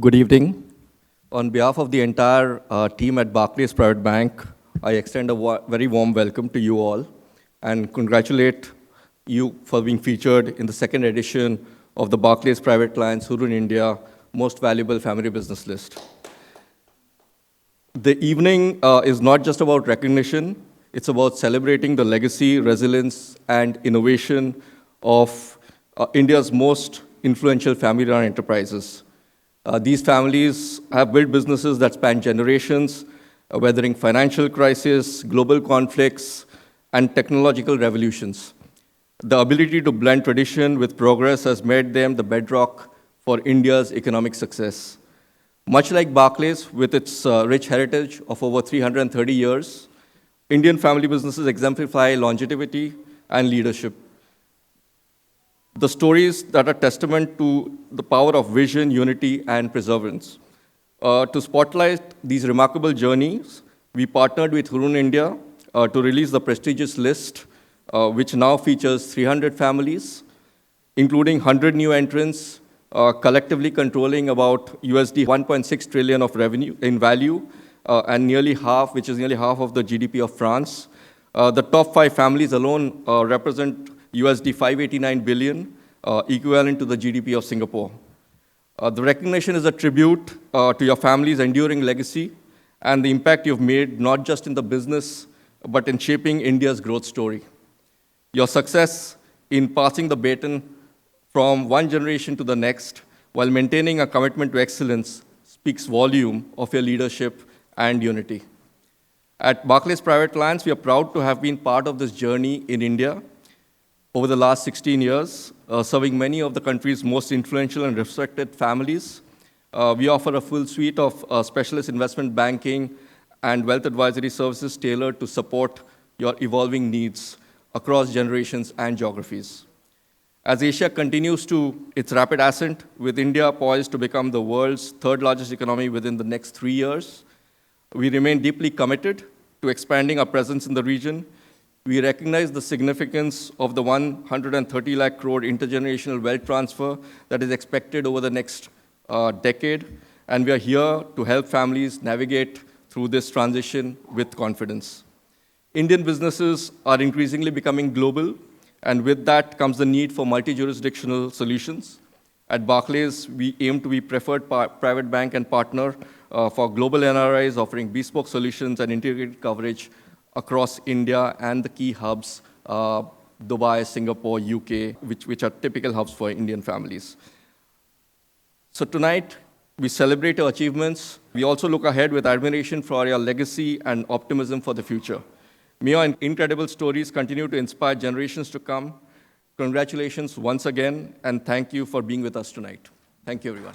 Good evening. On behalf of the entire team at Barclays Private Bank, I extend a very warm welcome to you all and congratulate you for being featured in the second edition of the Barclays Private Clients Hurun India Most Valuable Family Business List. The evening is not just about recognition, it's about celebrating the legacy, resilience, and innovation of India's most influential family-run enterprises. These families have built businesses that span generations, weathering financial crises, global conflicts, and technological revolutions. The ability to blend tradition with progress has made them the bedrock for India's economic success. Much like Barclays, with its rich heritage of over 330 years, Indian family businesses exemplify longevity and leadership. The stories that are testament to the power of vision, unity, and perseverance. To spotlight these remarkable journeys, we partnered with Hurun India to release the prestigious list, which now features 300 families, including 100 new entrants, collectively controlling about USD 1.6 trillion of revenue in value, and nearly half of the GDP of France. The top 5 families alone represent USD 589 billion, equivalent to the GDP of Singapore. The recognition is a tribute to your family's enduring legacy and the impact you've made not just in the business, but in shaping India's growth story. Your success in passing the baton from one generation to the next while maintaining a commitment to excellence speaks volume of your leadership and unity. At Barclays Private Clients, we are proud to have been part of this journey in India over the last 16 years, serving many of the country's most influential and respected families. We offer a full suite of specialist investment banking and wealth advisory services tailored to support your evolving needs across generations and geographies. As Asia continues its rapid ascent, with India poised to become the world's third largest economy within the next 3 years, we remain deeply committed to expanding our presence in the region. We recognize the significance of the 130 lakh crore intergenerational wealth transfer that is expected over the next decade, and we are here to help families navigate through this transition with confidence. Indian businesses are increasingly becoming global, and with that comes the need for multi-jurisdictional solutions. At Barclays, we aim to be preferred private bank and partner for global NRIs, offering bespoke solutions and integrated coverage across India and the key hubs, Dubai, Singapore, UK, which are typical hubs for Indian families. So tonight, we celebrate your achievements. We also look ahead with admiration for your legacy and optimism for the future. May your incredible stories continue to inspire generations to come. Congratulations once again, and thank you for being with us tonight. Thank you, everyone.